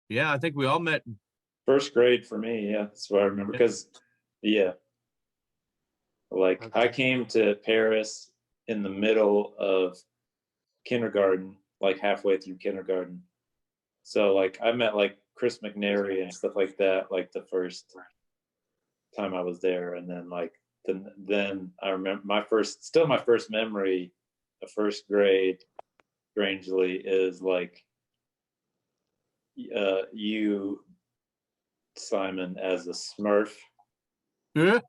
Yeah, I think we all met. First grade for me. Yeah, that's what I remember. Because, yeah, like I Okay. came to Paris in the middle of kindergarten, like halfway through kindergarten. So like I met like Chris McNary and stuff like that, like the first time I was there, and then like then I remember my first memory of first grade, strangely, is like you, Simon, as a Smurf. Yeah.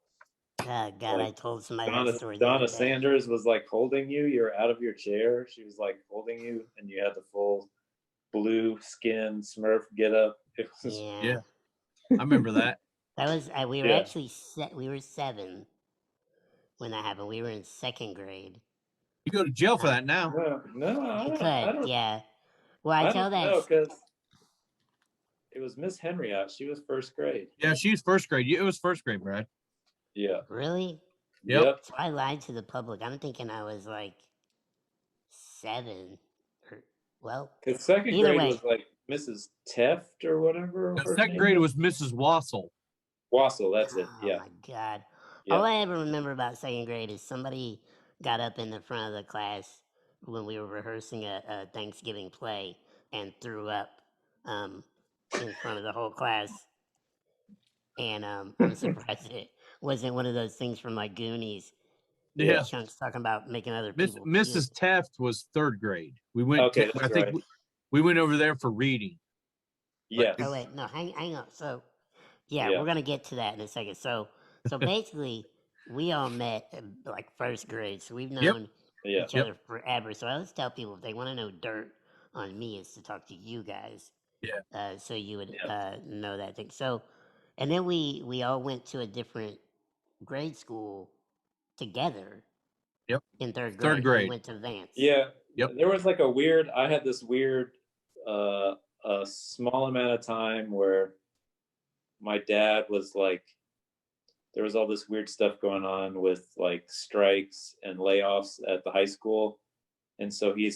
Oh God, I Like told somebody that Donna story the other Donna day. Sanders was like holding you. You're out of your chair. She was like holding you, and you had the full blue skin Smurf get up. It was Yeah, Yeah, I remember that. that was. We were yeah. actually we were 7 when that happened. We were in 2nd grade. You go to jail for Um, that now. No, no, you I could, don't, yeah. Well, I I tell don't that. know because it was Miss Henriette. She was first grade. Yeah, she's first grade. It was first grade, Brad. Yeah. Really? Yep. Yep. So I lied to the public. I'm thinking I was like 7. Or, well, Because second either grade way. was like Mrs. Teft or whatever The her second name grade was. was Mrs. Wassel. Wassel, that's it. Oh Yeah. my God. All Yep. I ever remember about 2nd grade is somebody got up in the front of the class when we were rehearsing a Thanksgiving play and threw up um, in front of the whole class. And I'm surprised it wasn't one of those things from like Goonies where Yeah. Yeah. Chunk's talking about making other Miss people puke. Mrs. Taft was third grade. We went. Okay, I that's think right. we went over there for reading. But Oh Yes. wait, no, hang on. So yeah, Yeah. we're gonna get to that in a second. So basically, we all met in like 1st grade, so we've yep, known Yeah. each yep, other forever. So I always tell people if they want to know dirt on me, is to talk to you guys, yeah, so you would Yeah. know that thing. So, and then we all went to a different grade school together yep. in 3rd Third grade. We grade. went to Vance. Yeah. Yep. There was like I had this weird, a small amount of time where my dad was like, there was all this weird stuff going on with like strikes and layoffs at the high school. And so he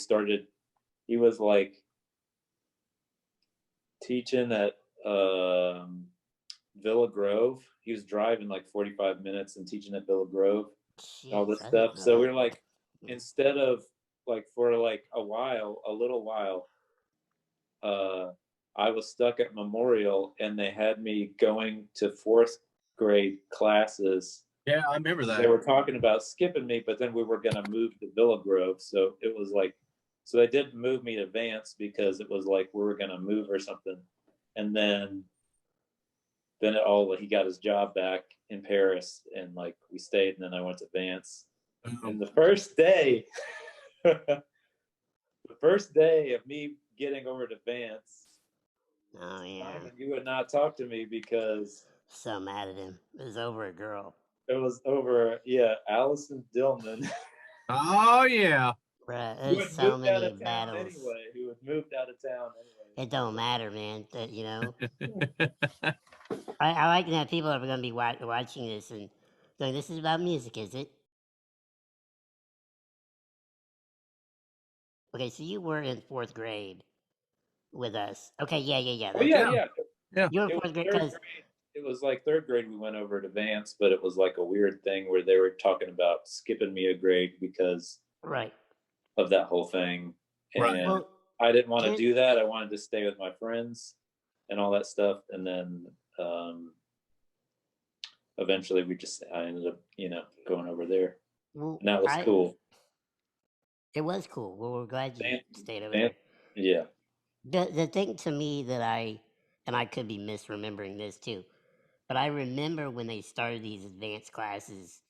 was like teaching at Villa Grove. He was driving like 45 minutes and teaching at Villa Grove, all Jeez, this I didn't stuff. know So we that. are like, instead of like for like a little while, uh, I was stuck at Memorial and they had me going to fourth grade classes. Yeah, I remember They that. were talking about skipping me, but then we were going to move to Villa Grove. So it was like, so they didn't move me to Vance because it was like we were going to move or something. And then he got his job back in Paris and like we stayed and then I went to Vance. And the first day, the first day of me getting over to Vance, Oh yeah, Simon, you would not talk to me because so mad at him. It was over a girl. it was over, yeah, Allison Dillman, Oh yeah. Bruh, who there's had so moved out many of town battles. anyway. Who had moved out of town anyway. It don't matter, man. That yeah, I like that people are going to be watching this and going, "This is about music, is it?" Okay, so you were in 4th grade with us. Okay, yeah. Oh yeah, That's yeah. yeah. you were in It was 4th grade third because grade. It was like third grade. We went over to Vance, but it was like a weird thing where they were talking about skipping me a grade because right. of that whole thing, Right. and Well, I didn't want to here, do that. I wanted to stay with my friends and all that stuff, and then eventually I ended up, going over there, well, and that was cool. it was cool. Well, we're glad you Vance, stayed over Vance, there. yeah, The thing to me that and I could be misremembering this too, but I remember when they started these advanced classes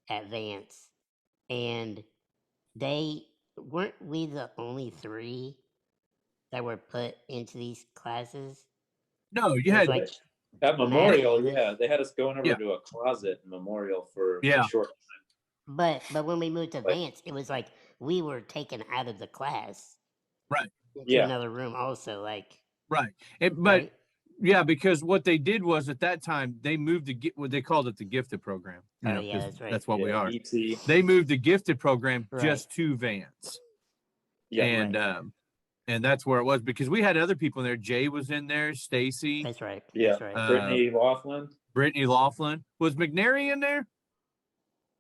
at Vance, and they weren't we the only 3 that were put into these classes? No, you It was had. like at Matt Memorial, yeah, Davis. they had us going over Yeah, to a closet in Memorial for a yeah. short But when we moved to time. Vance, it was like we were taken out of the class Right, into Yeah, another room also, like, right. But right? yeah, because what they did was at that time they moved to what they called it the gifted program. Oh yeah, Because that's right. that's what we yeah, are. ET, They moved the gifted program Right. just to Vance, yeah, and Right. and that's where it was because we had other people in there. Jay was in there, Stacy, That's right. Yeah, That's right. Brittany Laughlin. Brittany Laughlin. Was McNary in there,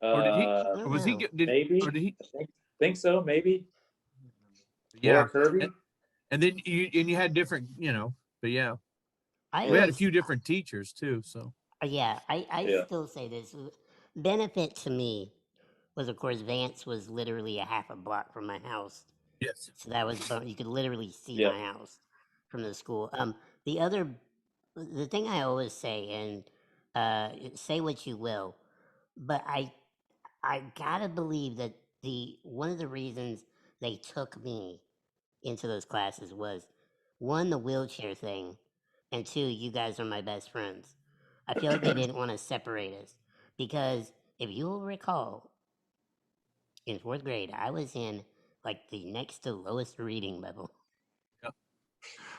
or did he? Uh, I Or don't was he? know. maybe. Or did he? Think so. Maybe. Yeah. Laura Kirby. And then you had different, but yeah, I we had a always, few different teachers too. So yeah, I Yeah. still say this. Benefit to me was, of course, Vance was literally a half a block from my house. yes, So that was, you could literally see Yeah. my house from the school. The thing I always say, and say what you will, but I gotta believe that one of the reasons they took me into those classes was, one, the wheelchair thing, and two, you guys are my best friends. I feel like they didn't want to separate us because if you'll recall, in fourth grade, I was in like the next to lowest reading level. Yep.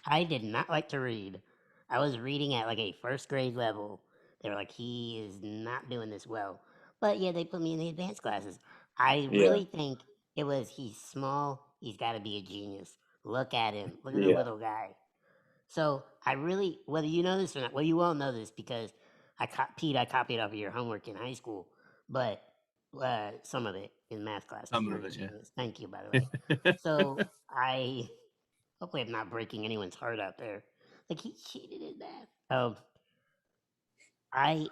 I did not like to read. I was reading at like a first grade level. They were like, he is not doing this well. But yeah, they put me in the advanced classes. I Yeah. really think it was, he's small, he's got to be a genius. Look at him. Look at the Yeah. little guy. So I really, whether you know this or not, well, you won't know this because I copied off of your homework in high school, but some of it in math class. Some You're of a it, yeah. genius. Thank you, by the way. So hopefully I'm not breaking anyone's heart out there. Like, he cheated in math. I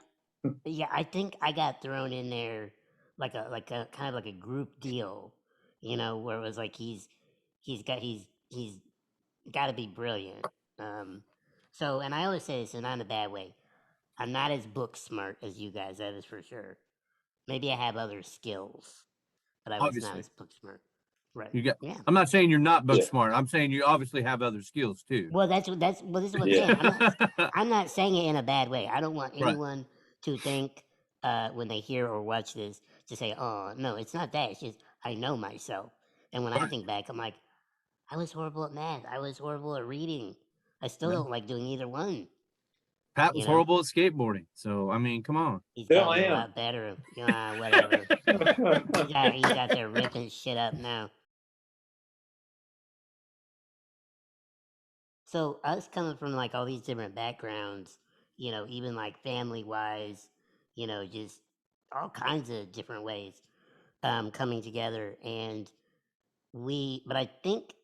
think I got thrown in there like a kind of like a group deal, where it was like he's got to be brilliant. So, and I always say this, and not in a bad way. I'm not as book smart as you guys. That is for sure. Maybe I have other skills, but I was not obviously as book smart. Right? you got. Yeah. I'm not saying you're not book Yeah. smart. I'm saying you obviously have other skills too. Well, this is what I'm Yeah. saying. I'm not saying it in a bad way. I don't want Right. anyone to think when they hear or watch this to say, "Oh, no, it's not that." It's just I know myself, and when I Right. think back, I'm like, I was horrible at math. I was horrible at reading. I still Yeah. don't like doing either one. Pat was horrible at skateboarding. So I mean, come on. He's Still gotten a am. lot better. Whatever. He's out there ripping shit up now. So us coming from like all these different backgrounds, even like family wise, just all kinds of different ways coming together. And but I think,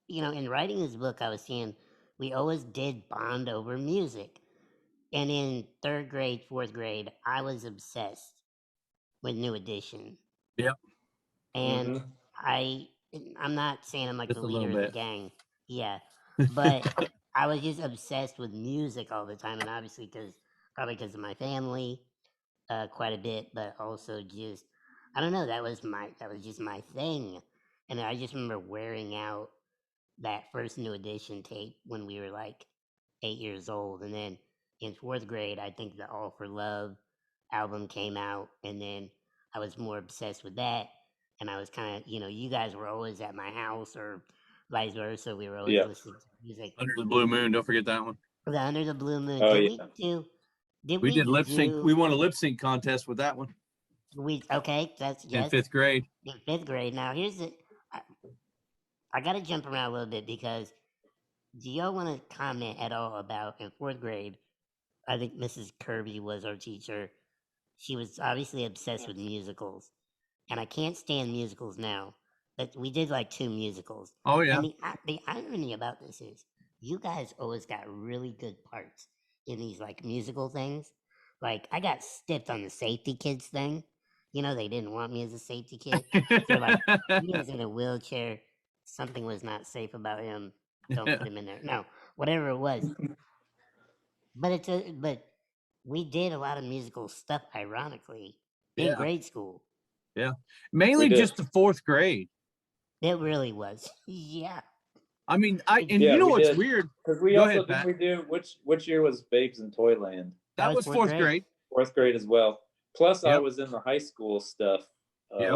in writing this book, I was seeing we always did bond over music. And in third grade, fourth grade, I was obsessed with New Edition. Yep. And Mhm. I'm not saying I'm like Just the a little leader of the bit. gang. Yeah. But I was just obsessed with music all the time, and obviously probably because of my family, quite a bit, but also just I don't know, that was just my thing. And I just remember wearing out that first New Edition tape when we were like 8 years old, and then in fourth grade, I think the All for Love album came out, and then I was more obsessed with that. And I was kind of, you guys were always at my house, or vice versa. We were always Yeah. listening to music. Under the Blue Moon. Don't forget that one. The Under the Blue Moon. Oh Did yeah. we do? Did We we did lip sync. do? We won a lip sync contest with that one Okay, that's in yes. fifth grade. In fifth grade. Now here's the. I got to jump around a little bit because do y'all want to comment at all about in fourth grade? I think Mrs. Kirby was our teacher. She was obviously obsessed with musicals, and I can't stand musicals now. But we did like 2 musicals. Oh yeah. And the irony about this is, you guys always got really good parts in these like musical things. Like I got stiffed on the safety kids thing. They didn't want me as a safety kid. They're like, he is in a wheelchair. Something was not safe about him. Don't put him in there. No, whatever it was. But but we did a lot of musical stuff, ironically, in Yeah. grade school. Yeah. Mainly did. just the fourth grade. It really was. Yeah. I mean, Yeah, you know we what's did. weird? Because we Go also ahead, didn't Pat. we do which year was Babes in Toyland? That was fourth grade. Fourth grade as well. Plus, I Yep. was in the high school stuff Yep.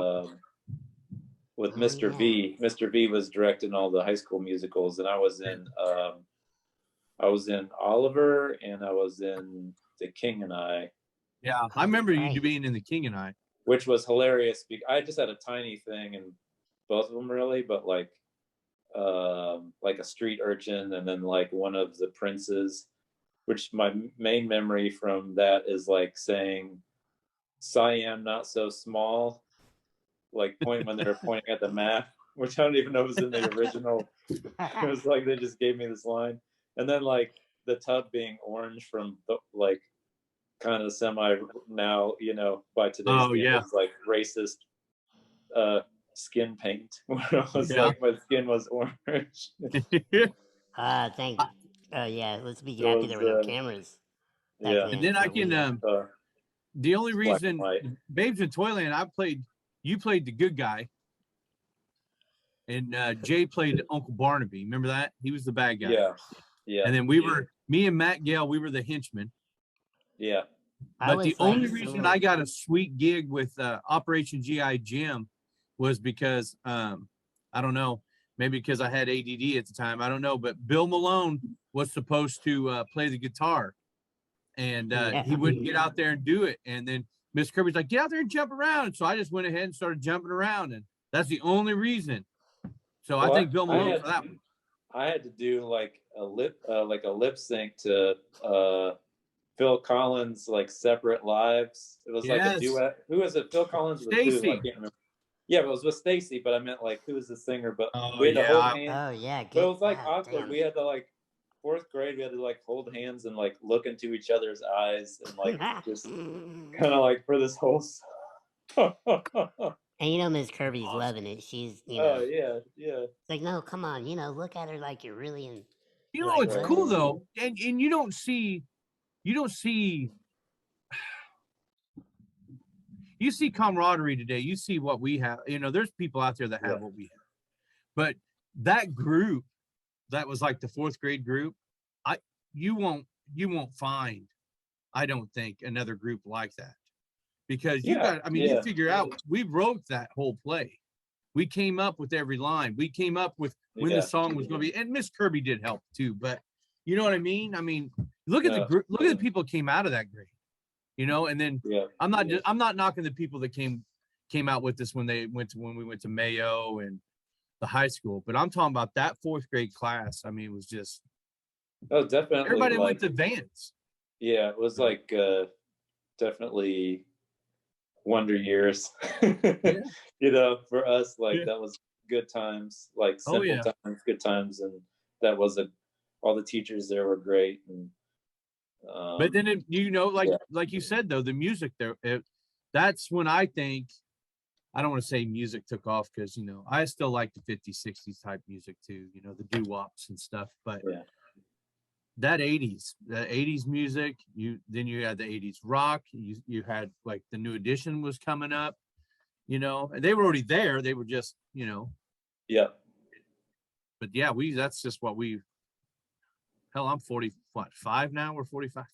with Oh, Mr. yeah. V. Mr. V was directing all the high school musicals, and I was in Oliver, and I was in The King and I, Yeah. I remember you Right. being in The King and I. which was hilarious. I just had a tiny thing in both of them, really, but like, like a street urchin, and then like one of the princes. Which my main memory from that is like saying Siam not so small, like point when they were pointing at the map, which I don't even know was in the original. It was like they just gave me this line, and then like the tub being orange from like kind of semi now, by today's standards, like racist skin paint. When I was like my skin was orange. Thank. Yeah. Let's be happy there were no cameras. Yeah. And then I can. The only reason Babes in Toyland, you played the good guy, and Jay played Uncle Barnaby. Remember that? He was the bad guy. Yeah. And then me and Matt Gale, we were the henchmen. Yeah. But the only reason I got a sweet gig with Operation GI Jim was because I don't know, maybe because I had ADD at the time. I don't know, but Bill Malone was supposed to play the guitar. And he wouldn't get out there and do it. And then Miss Kirby's like, get out there and jump around. So I just went ahead and started jumping around. And that's the only reason. So I think Bill Malone for that one. I had to do like a lip sync to Phil Collins, like Separate Lives. It was like a duet. Who was it? Phil Collins with who? I can't remember. Yeah, it was with Stacy, but I meant like who was the singer? But we had to hold hands. Oh yeah. But it was like awkward. Damn. We had to like 4th grade, we had to like hold hands and like look into each other's eyes and like just kind of like for this whole song. And Miss Kirby's loving it. She's oh yeah. It's like, no, come on, look at her like you're really in. It's cool though, and you don't see camaraderie today. You see what we have. There's people out there that have what we have, but that group. That was like the 4th grade group. You won't find, I don't think, another group like that, because you figure out we wrote that whole play. We came up with every line. We came up with when the song was going to be, and Miss Kirby did help too. But you know what I mean? I mean, look at the group. Look at the people who came out of that grade. And then I'm not knocking the people that came out with this when we went to Mayo and the high school, but I'm talking about that 4th grade class. I mean, it was just definitely everybody went to advance. Yeah, it was like definitely wonder years. For us, like that was good times, like simple times, good times, and that was all the teachers there were great. And but then like you said though, the music there, that's when I think. I don't want to say music took off because, I still like the 50s, 60s type music too, the doo-wops and stuff. But that the 80s music, then you had the 80s rock. You had like the New Edition was coming up, and they were already there. They were just, Yeah. But yeah, that's just what hell, I'm 45 now. We're 45.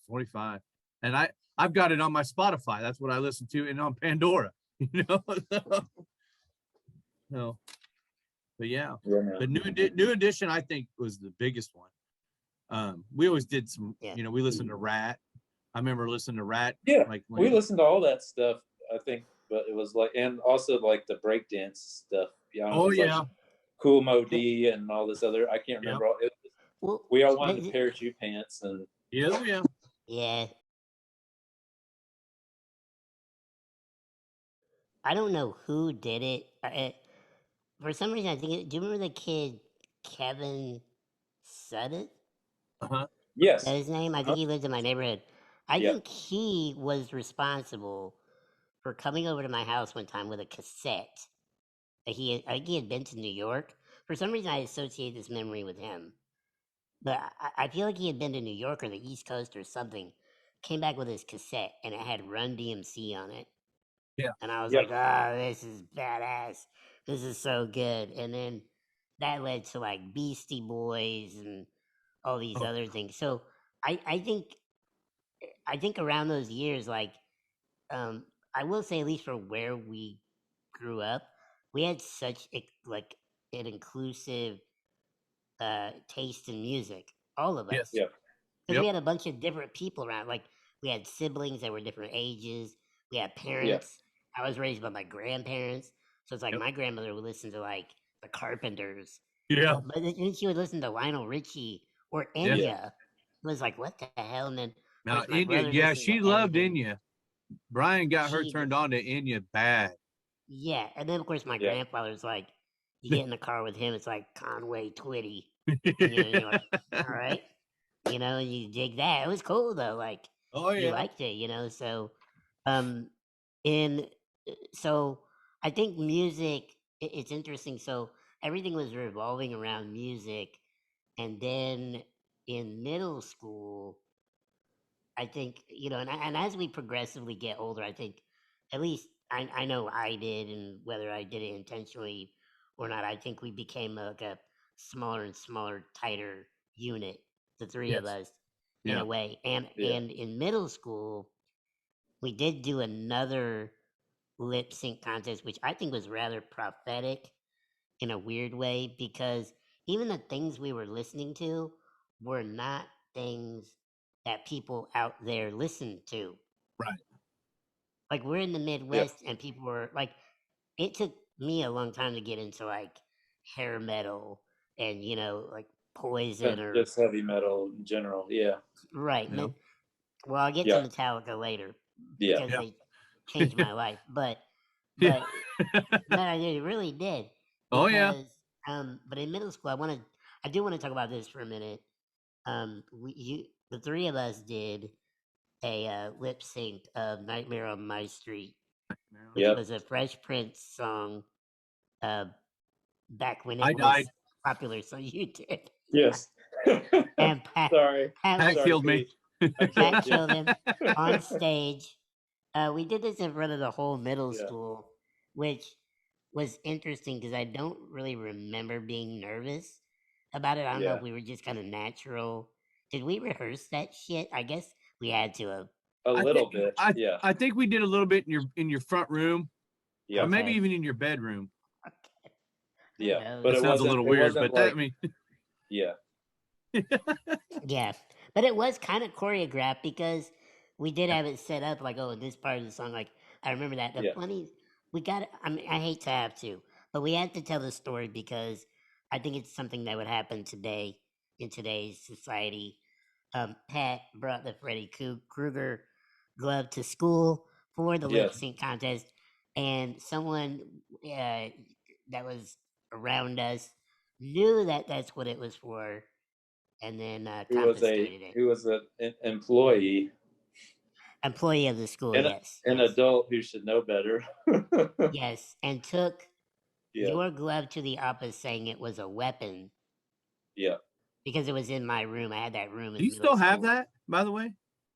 And I've got it on my Spotify. That's what I listen to, and on Pandora. No, but the new edition I think was the biggest one. We always did some, we listened to Rat. I remember listening to Rat. Yeah, we listened to all that stuff. I think, but it was like, and also like the breakdance stuff. Like Cool Mo D and all this other. I can't remember. We all wanted the parachute pants and yeah. I don't know who did it. For some reason, I think. Do you remember the kid Kevin Sutton? Yes. Is that his name? I think he lives in my neighborhood. I think he was responsible for coming over to my house one time with a cassette. I think he had been to New York. For some reason, I associate this memory with him. But I feel like he had been to New York or the East Coast or something. Came back with his cassette, and it had Run DMC on it. Yeah. And I was like, this is badass. This is so good. And then that led to like Beastie Boys and all these other things. So I think around those years, like, I will say, at least for where we grew up, we had such like an inclusive taste in music, all of us. Because we had a bunch of different people around. Like, we had siblings that were different ages. We had parents. I was raised by my grandparents. So it's like my grandmother would listen to like the Carpenters Yeah. But then she would listen to Lionel Richie or Yeah. Enya. It was like, what the hell? And then, of Now course, my Enya, brother yeah, listened she to loved everything. Enya. Brian got her She turned did. on to Enya bad. Yeah, and then of course my Yeah. grandfather's like, you get in the car with him, it's like Conway Twitty. And you're like, all right, you dig that. It was cool though, like Oh you yeah. liked it, so in so I think music it's interesting. So everything was revolving around music, and then in middle school I think, and as we progressively get older, I think, at least I know I did, and whether I did it intentionally or not, I think we became like a smaller and smaller, tighter unit, the three of Yes. us, in Yeah. a way. And Yeah. in middle school, we did do another lip sync contest, which I think was rather prophetic in a weird way, because even the things we were listening to were not things that people out there listen to. Right. Like we're in the Midwest and people were like, it took me a long time to get into like hair metal and like Poison And or just heavy metal in general. Yeah. right. Yeah. Well, I'll get Yeah. to Metallica later Yeah. because Yeah. they changed my life. But Yeah. no, it really did. Oh yeah. Because but in middle school, I do want to talk about this for a minute. The three of us did a lip sync of "Nightmare on My Street," which Yep. was a Fresh Prince song. Back when I it was died. popular, so you did. Yes. And Pat, Sorry. Pat, Pat was, killed me. I Pat killed you. killed him on stage. We did this in front of the whole middle Yeah. school, which was interesting because I don't really remember being nervous about it. I don't know Yeah. if we were just kind of natural. Did we rehearse that shit? I guess we had to have. A I little think bit. Yeah. I think we did a little bit in your front room, Yeah. or maybe Okay. even in your bedroom. Okay. Yeah. knows? But That it sounds a wasn't. little It weird, wasn't but like. I mean, Yeah. Yeah, but it was kind of choreographed because we did have it set up like, oh, this part of the song, like I remember that. The Yeah. funny, we got. I mean, I hate to have to, but we had to tell the story because I think it's something that would happen today in today's society. Pat brought the Freddy Krueger glove to school for the lip Yes. sync contest, and someone that was around us knew that that's what it was for, and then Who was confiscated it. an employee, Employee of the school, and yes, an yes, adult who should know better. yes, and took Yeah. your glove to the office saying it was a weapon Yeah. because it was in my room. I had that room in do you middle still have school. that, by the way?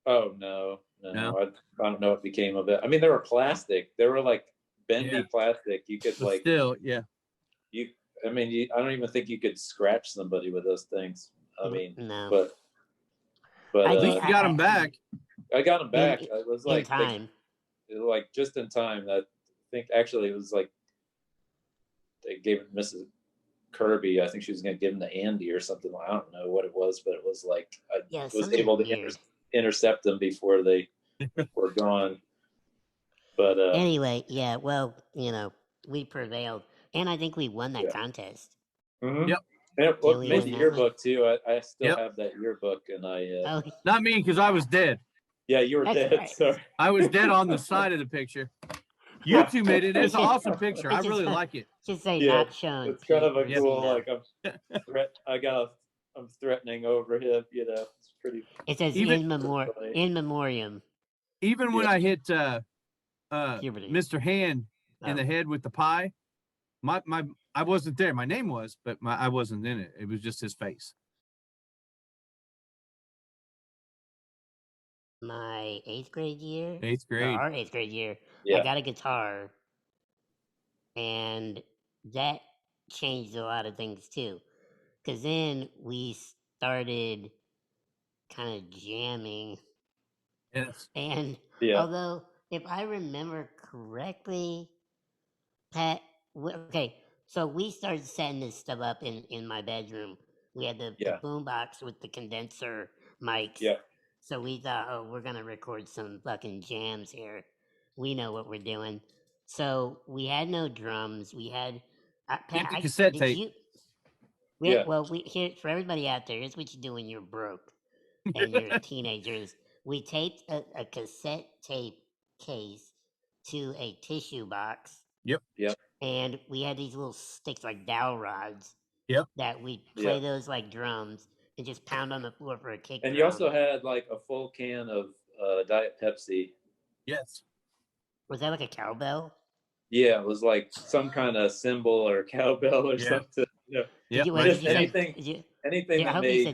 Oh no. No. I don't know what became of it. I mean, they were plastic. They were like bendy Yeah. plastic. You could But like still, yeah. I don't even think you could scratch somebody with those things. I mean, No, but I At think least you got them back. I got them back. in, It was in like time. like just in time. I think actually it was like they gave it to Mrs. Kirby. I think she was going to give them to Andy or something. I don't know what it was, but it was like I Yeah, was something able to weird. intercept them before they were gone. But Anyway, yeah, well, we prevailed, and I think we won that Yeah. contest. mhm. Yep. And it Did we made win the that one? yearbook too. I still Yep. have that yearbook, and Oh, Not me, because I was dead. yeah, you were That's dead. right. Sorry. I was dead on the side of the picture. You Yeah. two made it. It's an awesome picture. I It's really just- like it. Should say Yeah, not shown. It's kind of a Pete cool Briseno. like I'm threatening over him. It's pretty. It says Even- funny. in memoriam. Even when Yeah. I hit Puberty. Mr. Hand in Oh. the head with the pie, my I wasn't there. My name was, but I wasn't in it. It was just his face. My 8th grade year. 8th Or grade. our 8th grade year. I Yeah. got a guitar, and that changed a lot of things too. Because then we started kind of jamming, Yes. and Yeah. although if I remember correctly, Pat, okay, so we started setting this stuff up in my bedroom. We had the Yeah. boombox with the condenser mics. Yeah. So we thought, oh, we're gonna record some fucking jams here. We know what we're doing. So we had no drums. We had Get the cassette did tape. you Yeah. Well, we here for everybody out there. Here's what you do when you're broke and you're teenagers. We taped a cassette tape case to a tissue box, Yep. Yep. and we had these little sticks like dowel rods Yep. that we Yeah. play those like drums and just pound on the floor for a kick And drum. you also had like a full can of Diet Pepsi. Yes. Was that like a cowbell? Yeah, it was like some kind of cymbal or cowbell or Yeah. something. You know, Yep. Wait, Right did just you say? anything, anything I that hope you made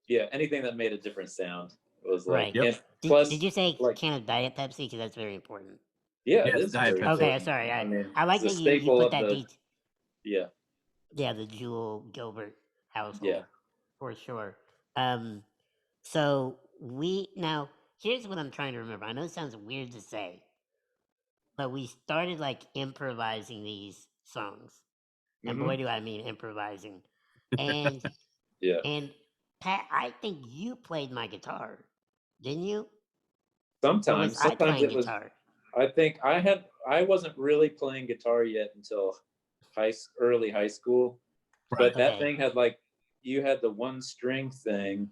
said anything that made a different sound. It was like, right. Yep. and Did plus, you say like, can of Diet Pepsi? Because that's very important. yeah, it Yes, is Diet very Pepsi. Okay, important. sorry. I mean, I like it's that a you staple put of that the yeah. the Jewel Gilbert household Yeah. for sure. So now here's what I'm trying to remember. I know it sounds weird to say, but we started like improvising these songs, and boy, Mhm. do I mean improvising. And Yeah. and Pat, I think you played my guitar, didn't you? Or was Sometimes I playing it was. guitar? I think I wasn't really playing guitar yet until early high school, Right. but that Okay. thing had like you had the one string thing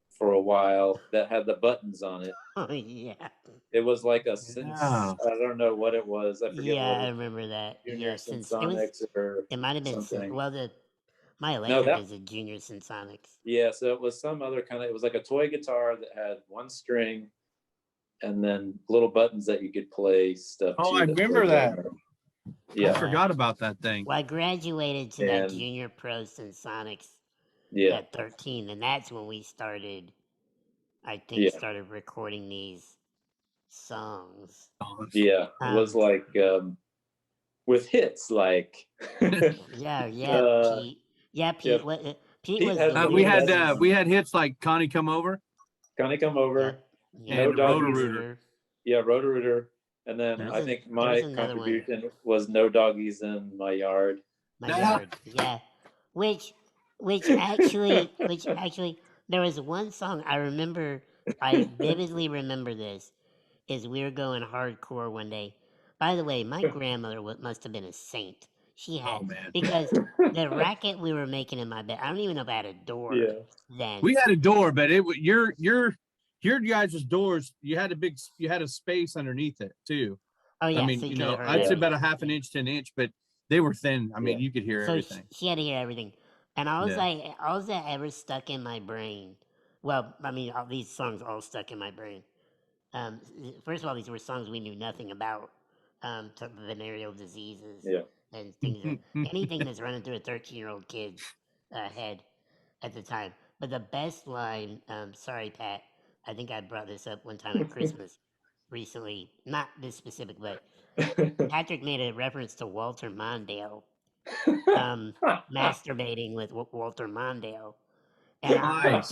for a while that had the buttons on it. Oh yeah. It was like a Yeah. I don't know what it was. I forget Yeah, what I it was. remember that. Junior Yeah, since it was, Symphonics or it might have been something. well, my No, electric that is a Junior Symphonics. yeah. So it was some other kind of. It was like a toy guitar that had one string and then little buttons that you could play stuff Oh, to. I that remember played that. that. I Yeah, forgot about that thing. Well, I graduated to that and Junior Pro Symphonics yeah, at 13, and that's when we started. I think yeah, started recording these songs. yeah. It was like with hits like Yeah, uh, Pete. yeah. What Pete Pete was had the We lyricist. had we had hits like Connie Come Over Connie Come Over, Yep. No and Rotor Doggies, Rooter. yeah, Roto-Rooter, and then There was I think there was my another one. contribution was No Doggies in My Yard. My Yeah. yard. Yeah. Which actually there was one song I remember. I vividly remember this. Is we were going hardcore one day. By the way, my grandmother must have been a saint. She had Oh man. because the racket we were making in my bed. I don't even know if I had a door Yeah, then. We had a door, but it was your guys' doors. You had a space underneath it too. Oh yeah, I mean, so you you could know, have heard I'd say everything. about a half an inch to an inch, but they were thin. I mean, Yeah. you could hear So everything. she had to hear everything, and I was Yeah. like, all that ever stuck in my brain. Well, I mean, all these songs all stuck in my brain. First of all, these were songs we knew nothing about, to venereal diseases yeah. and things. Anything that's running through a 13-year-old kid's head at the time. But the best line, sorry, Pat, I think I brought this up one time at Christmas recently. Not this specific, but Patrick made a reference to Walter Mondale masturbating with Walter Mondale. And Nice.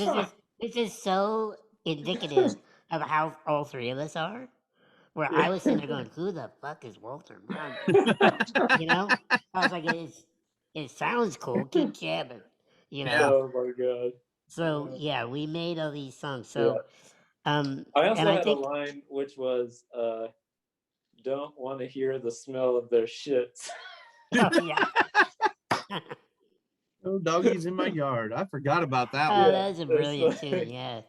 this is so indicative of how all three of us are. Where I was sitting there going, "Who the fuck is Walter Mondale?" You know, I was like, "It sounds cool. Keep jabbing." You know. Yeah. Oh my god. So yeah, we made all these songs. Yeah. So I and also I had think a line which was don't want to hear the smell of their shits. oh yeah, No doggies in my yard. I forgot about that oh one. that was a it's brilliant like- tune. Yeah,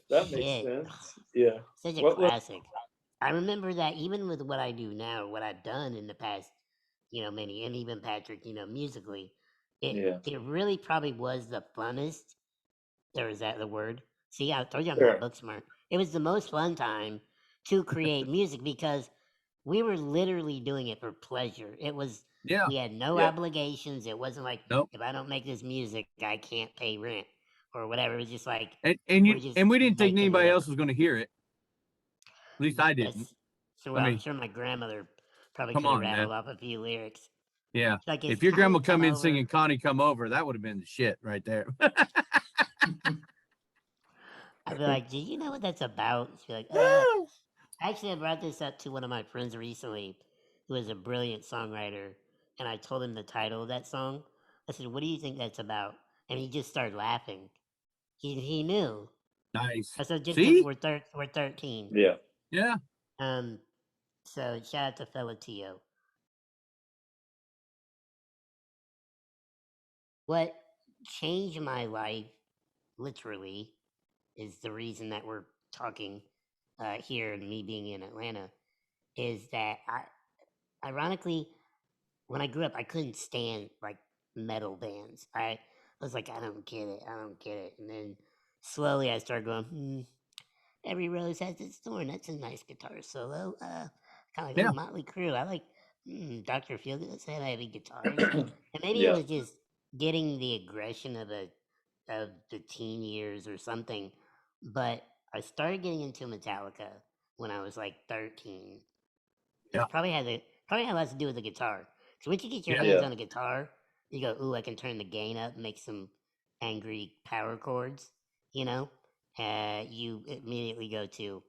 That makes shit. sense. Yeah. Such a What was classic. I remember that even with what I do now, what I've done in the past, many, and even Patrick, musically, Yeah. it really probably was the funnest. Or is that the word? See, I told you I'm Sure. not book smart. It was the most fun time to create music because we were literally doing it for pleasure. It was Yeah. we had no Yeah. obligations. It wasn't like Nope. if I don't make this music, I can't pay rent or whatever. It was just like And we're just we didn't think making anybody it up. else was going to hear it. At least I didn't. Yes. So I I'm mean, sure my grandmother probably come could have on, man. rattled off a few lyrics. Yeah. Like If your grandma come in singing Connie Come Over, that would have been the shit right there. I'd be like, "Do you know what that's about?" She'd be like, Actually, I brought this up to one of my friends recently, who is a brilliant songwriter, and I told him the title of that song. I said, "What do you think that's about?" And he just started laughing. He knew. Nice. I said, "Just See? we're 13." Yeah. Yeah. So shout out to Fella Tio. what changed my life, literally, is the reason that we're talking here and me being in Atlanta, is that ironically, when I grew up, I couldn't stand like metal bands. I was like, I don't get it. I don't get it. And then slowly I started going, Every Rose Has Its Thorn. That's a nice guitar solo. Kind of like, Yeah. ooh, Motley Crue. I like Dr. Feelgood. Let's have heavy guitars. And maybe it Yeah. was just getting the aggression of the teen years or something. But I started getting into Metallica when I was like 13. Yeah. It probably had a lot to do with the guitar. So once you get your Yeah. hands Yeah. on a guitar, you go, ooh, I can turn the gain up, make some angry power chords, you know? You immediately go to,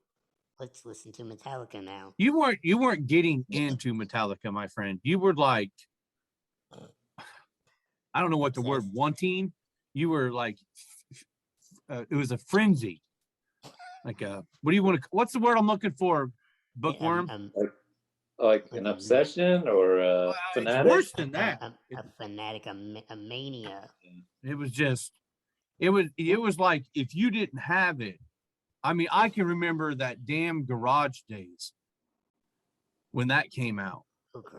let's listen to Metallica now. You weren't getting into Metallica, my friend. You were like, I don't know what the word Obsessed. wanting. You were like, it was a frenzy. Like what do you want to? What's the word I'm looking for? Bookworm. Like an obsession or a fanatic? It's worse than that. A fanatic, a mania. It was just, it was like if you didn't have it. I mean, I can remember that damn Garage Days when that came out.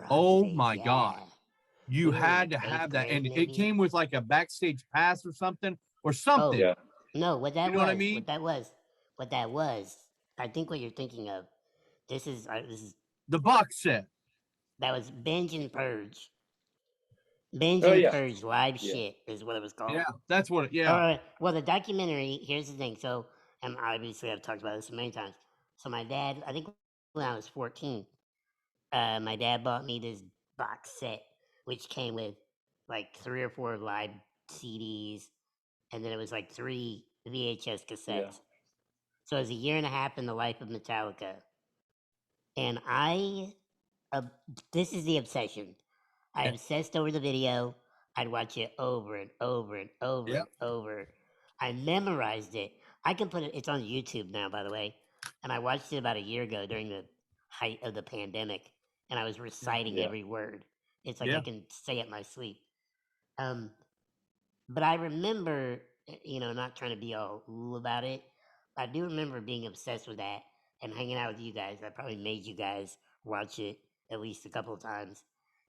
Oh my God. You had to have that. And it came with like a backstage pass or something. Oh, Yeah. no, what that You know was, what I mean? what that was, I think what you're thinking of, this is The box set. that was Binge and Purge. Binge Oh, and yeah. Purge live Yeah. shit is what it was called. Yeah, that's what it, yeah. Well, the documentary, here's the thing. So, and obviously I've talked about this many times. So my dad, I think when I was 14, my dad bought me this box set, which came with like 3 or 4 live CDs, and then it was like 3 VHS cassettes. Yeah. So it was a year and a half in the life of Metallica. And this is the obsession. I obsessed over the video. I'd watch it over and over and over Yep. and over. I memorized it. I can put it, it's on YouTube now, by the way. And I watched it about a year ago during the height of the pandemic. And I was reciting Yeah. every word. It's like Yeah. I can say it in my sleep. But I remember, not trying to be all ooh about it. I do remember being obsessed with that and hanging out with you guys. I probably made you guys watch it at least a couple of times.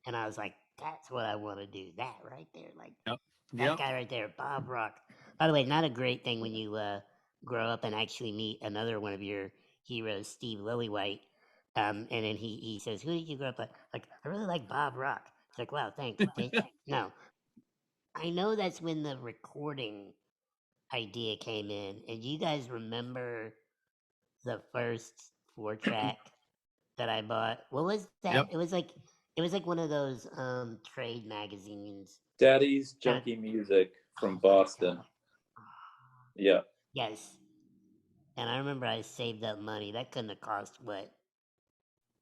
And I was like, that's what I want to do. That right there. Like Yep. that Yep. guy right there, Bob Rock. By the way, not a great thing when you grow up and actually meet another one of your heroes, Steve Lillywhite. And then he says, who did you grow up with? Like, I really like Bob Rock. It's like, wow, thanks. No, I know that's when the recording idea came in. And you guys remember the first 4-track that I bought? What was that? Yep. It was like one of those trade magazines. Daddy's Junkie Music from Boston. Yeah. Yes. And I remember I saved up money. That couldn't have cost what?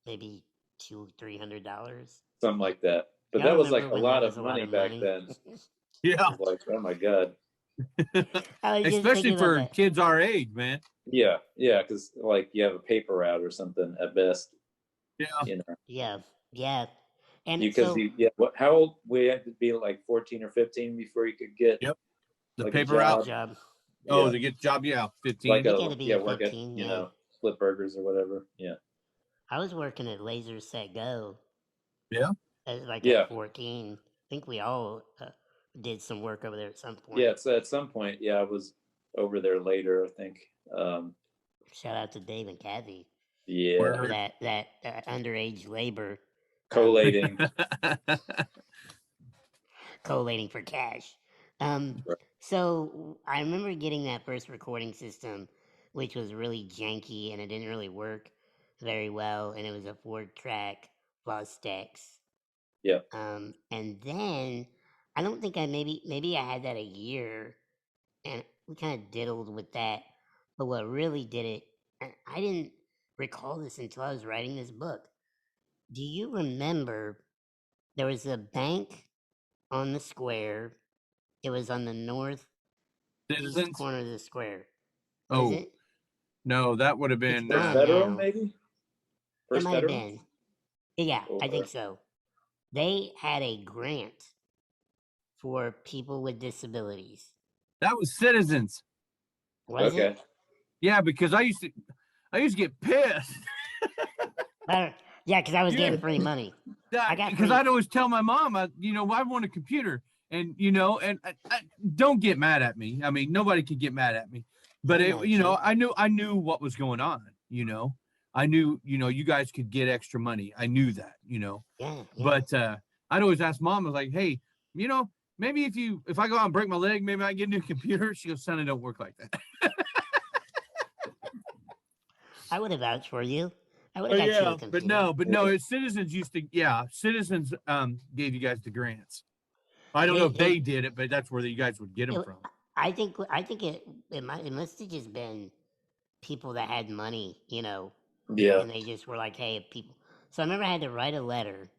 Maybe $200-300. Something like that. But Y'all that was like remember a when that lot was of a lot money of back money? then. Yeah. I was like, oh my God. I was just Especially thinking about for that. kids our age, man. Yeah. Yeah. Because like you have a paper route or something at best. Yeah. You know, Yeah. And because how old we had to be, like 14 or 15 before you could get Yep. The like paper a route. job. Oh, Yeah. to get the job, yeah, 15. Like You gotta be work at 15, yeah. Flip Burgers or whatever. Yeah. I was working at Laser Set Go. Yeah. Yeah. At 14. I think we all did some work over there at some point. Yeah. So at some point, yeah, I was over there later, I think. Shout out to Dave and Kathy Yeah. for that underage labor Collating. collating for cash. Right. So I remember getting that first recording system, which was really janky and it didn't really work very well, and it was a 4-track Fostex. Yeah. And then I don't think maybe I had that a year, and we kind of diddled with that. But what really did it, and I didn't recall this until I was writing this book. Do you remember there was a bank on the square? It was on the northeast Citizens? corner of the square. Oh, Was it? no, that would have been. It's gone Federal, now. maybe? It First might have Federal? been. Yeah, I Or- think so. They had a grant for people with disabilities. That was Citizens. Was Okay. it? Yeah, because I used to get pissed. Yeah, because I was Yeah. getting free money. I got Because free. I'd always tell my mom, I want a computer, and don't get mad at me. I mean, nobody could get mad at me, but I'm mad at you. I knew what was going on. I knew you guys could get extra money. I knew that. Yeah, yeah. But I'd always ask mom, I was like, hey, maybe if I go out and break my leg, maybe I can get a new computer. She goes, son, it don't work like that. I would have vouched for you. I would Oh, have got you a yeah, computer. but no, Citizens used to, Citizens gave you guys the grants. I don't know if they did it, but that's where you guys would get them from. I think it must have just been people that had money, Yeah. and they just were like, hey, if people. So I remember I had to write a letter.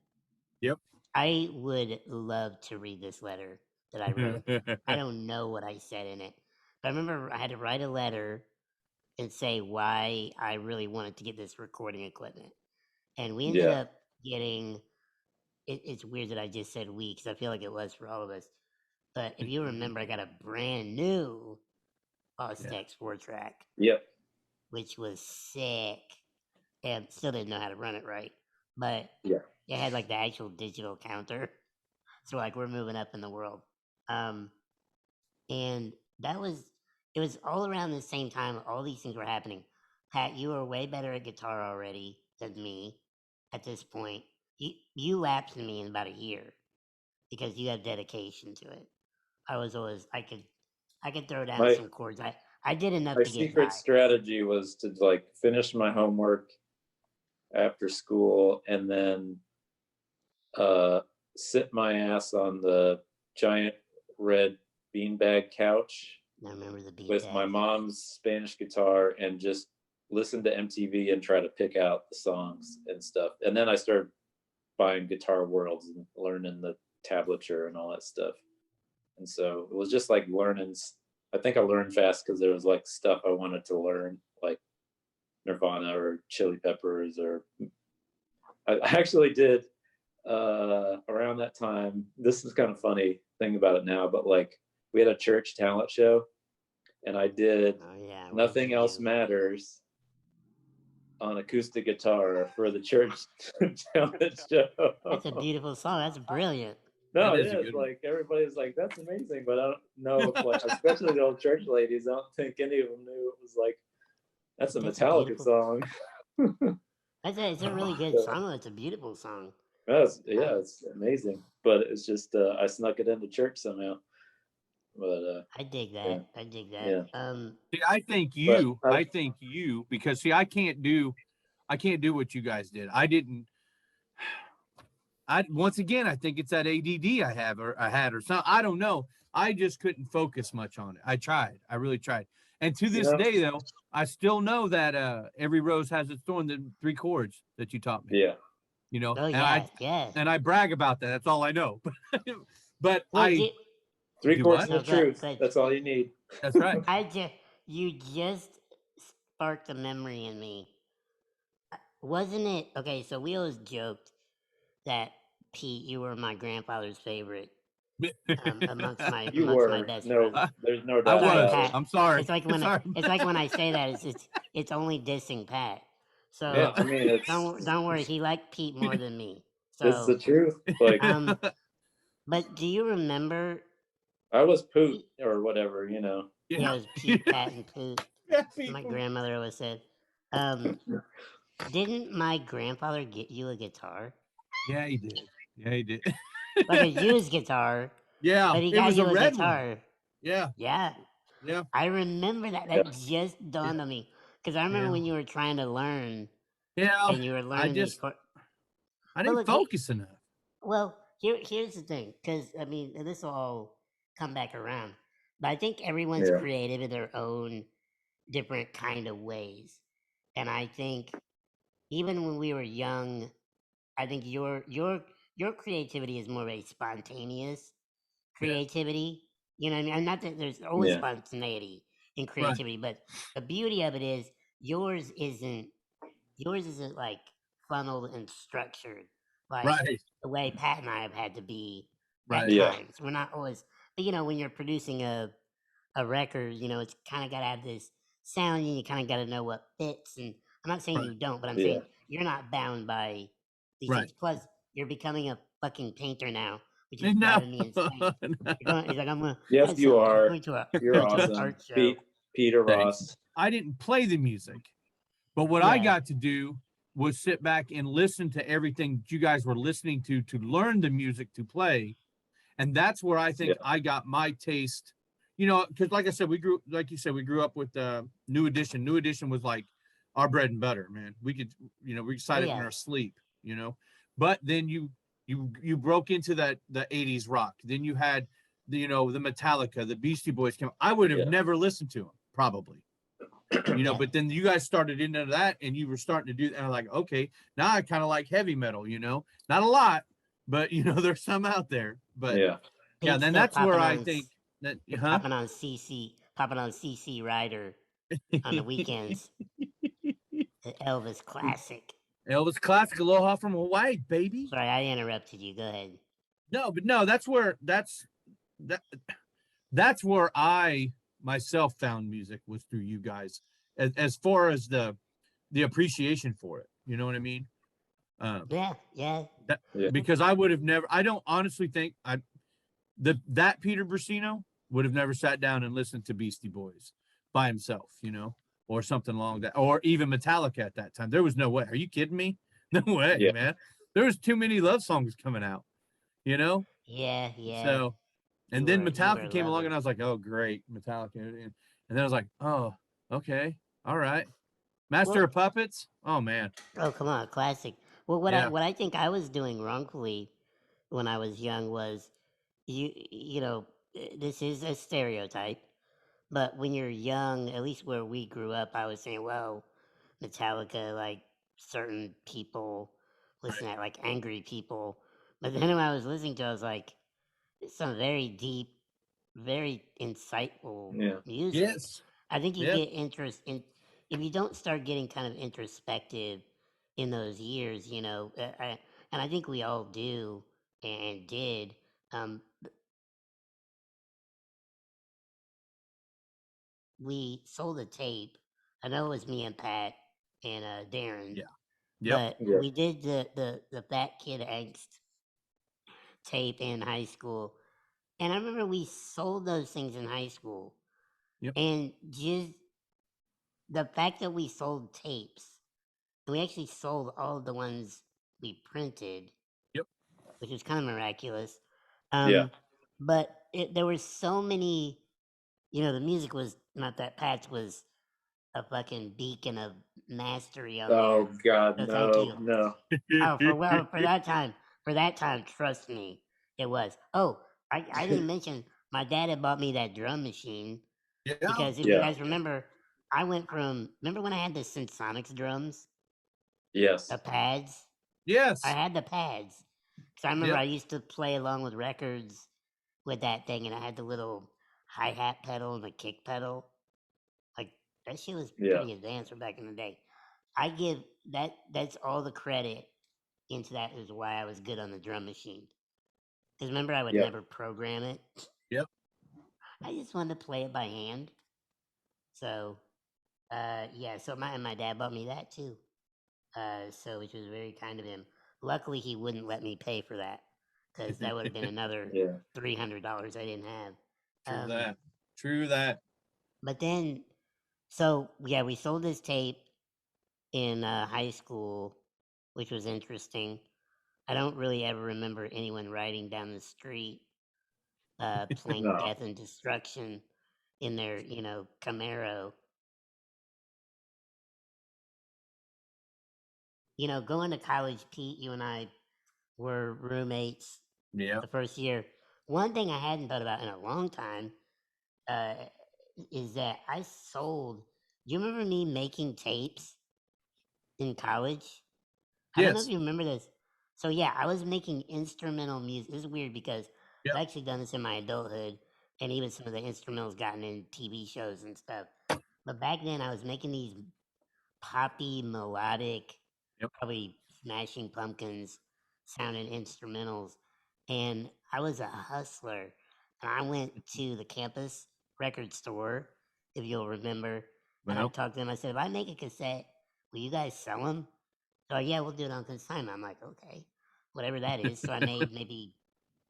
Yep. I would love to read this letter that I wrote. I don't know what I said in it, but I remember I had to write a letter and say why I really wanted to get this recording equipment. And we ended up getting, it's weird that I just said we, because I feel like it was for all of us. But if you remember, I got a brand new Ostex 4-track, Yep. which was sick, and still didn't know how to run it right. But Yeah. it had like the actual digital counter. So like we're moving up in the world. And it was all around the same time all these things were happening. Pat, you were way better at guitar already than me at this point. You lapsed me in about a year because you have dedication to it. I could throw down My- some chords. I did enough My to get secret by. strategy was to like finish my homework after school and then sit my ass on the giant red beanbag couch I remember the beat with my mom's Spanish guitar and just listen to MTV and try to pick out the songs and stuff. And then I started buying Guitar Worlds and learning the tablature and all that stuff. And so it was just like learning. I think I learned fast because there was like stuff I wanted to learn, like Nirvana or Chili Peppers, or I actually did around that time. This is kind of funny thing about it now, but like we had a church talent show and I did Nothing Else Matters on acoustic guitar for the church talent show. That's a beautiful song. That's brilliant. No, it is. Like everybody's like, that's amazing, but I don't know if like, especially the old church ladies, I don't think any of them knew it was like, that's a Metallica song. It's a really good song. It's a beautiful song. It's amazing, but it's just I snuck it into church somehow. But I dig that. Yeah. I dig that. Yeah. See, I think you because see, I can't do what you guys did. Once again, I think it's that ADD I had or something. I don't know. I just couldn't focus much on it. I tried. I really tried. And to this day, though, I still know that every rose has its thorn. The 3 chords that you taught me. Yeah. Oh, yeah. And I brag about that. That's all I know. But well, 3 chords of truth. Good. That's all you need. That's right. You just sparked a memory in me. Wasn't it? Okay, so we always joked that Pete, you were my grandfather's favorite amongst my best friends. There's no doubt. I was. Pat, I'm sorry. It's like when I say that it's only dissing Pat. So yeah, I mean, don't worry. He liked Pete more than me. So it's the truth. Like, but do you remember? I was Poot or whatever, Yeah, it was Pete, Pat, and Poot. Yeah, my grandmother always said. Didn't my grandfather get you a guitar? Yeah, he did. Like a used guitar. Yeah, but he got you a guitar. One. Yeah. I remember that. That just dawned on me because I remember when you were trying to learn. Yeah, and you were learning. I didn't focus enough. Well, here's the thing, because I mean, this will all come back around, but I think everyone's creative in their own different kind of ways, and I think even when we were young, I think your creativity is more of a spontaneous creativity. You know what I mean? And not that there's always spontaneity in creativity, but the beauty of it is yours isn't like funneled and structured like the way Pat and I have had to be Right. At Yeah. times, we're not always. But when you're producing a record, it's kind of got to have this sound, and you kind of got to know what fits. And I'm not saying Right. you don't, but I'm Yeah. saying you're not bound by these Right. things. Plus, you're becoming a fucking painter now, which is No. driving me insane. He's like, I'm gonna. Yes, you I'm are. going to a You're going to an awesome, art show. Peter Thanks. Ross. I didn't play the music, but what I Yeah. got to do was sit back and listen to everything that you guys were listening to learn the music to play. And that's where I think I got my taste, because like I said, like you said, we grew up with New Edition. New Edition was like our bread and butter, man. We could, we recite it in our sleep, but then you broke into the 80s rock. Then you had the Metallica, the Beastie Boys came. I would have never listened to them, probably. But then you guys started into that and you were starting to do that. And I'm like, okay, now I kind of like heavy metal, not a lot, but there's some out there. But Pete's then still that's where I popping think that popping on CC Rider on the weekends. The Elvis classic. Elvis classic, Aloha from Hawaii, baby. Sorry, I interrupted you. Go ahead. No, that's where I myself found music, was through you guys, as far as the appreciation for it. You know what I mean? Yeah. Because I would have never. I don't honestly think that Peter Briseno would have never sat down and listened to Beastie Boys by himself, or something along that, or even Metallica at that time. There was no way. Are you kidding me? No way, man. There was too many love songs coming out, Yeah. So, and then Metallica came along, and I was like, oh, great, Metallica, and then I was like, oh, okay, all right, Master of Puppets. Oh man. Oh, come on, classic. Well, what I think I was doing wrongfully when I was young was, this is a stereotype, but when you're young, at least where we grew up, I was saying, well, Metallica, like certain people listen at like angry people. But then when I was listening to it, I was like, it's some very deep, very insightful music. Yes. I think you get interest in, if you don't start getting kind of introspective in those years, and I think we all do and did. We sold a tape. I know it was me and Pat and Darren. Yeah. Yep. But we did the Fat Kid Angst tape in high school. And I remember we sold those things in high school. Yep. And just the fact that we sold tapes, and we actually sold all of the ones we printed. Yep. Which was kind of miraculous. But there were so many, the music was not that. Pat's was a fucking beacon of mastery on there. Oh God, So no, thank you. no. For that time, trust me, it was. Oh, I didn't mention my dad had bought me that drum machine. Yeah. Because if you guys remember, I went from, remember when I had the Sensonics drums? Yes. The pads? Yes. I had the pads. Because I remember I used to play along with records with that thing, and I had the little hi-hat pedal and the kick pedal. Like, that shit was pretty advanced from back in the day. I give that's all the credit into that is why I was good on the drum machine. Because remember, I would never program it. Yep. I just wanted to play it by hand. So, so my dad bought me that too. So which was very kind of him. Luckily, he wouldn't let me pay for that because that would have been another $300 I didn't have. True that. But then, so we sold this tape in high school, which was interesting. I don't really ever remember anyone riding down the street playing Death and Destruction in their, Camaro. Going to college, Pete, you and I were roommates the first year. One thing I hadn't thought about in a long time is that I sold. Do you remember me making tapes in college? I don't know if you remember this. So I was making instrumental music. This is weird because I've actually done this in my adulthood, and even some of the instrumentals gotten in TV shows and stuff. But back then, I was making these poppy, melodic, probably Smashing Pumpkins sounding instrumentals, and I was a hustler. And I went to the campus record store, if you'll remember, and I Well, talked to them. I said, if I make a cassette, will you guys sell them? So yeah, we'll do it on consignment. I'm like, okay, whatever that is. So I made maybe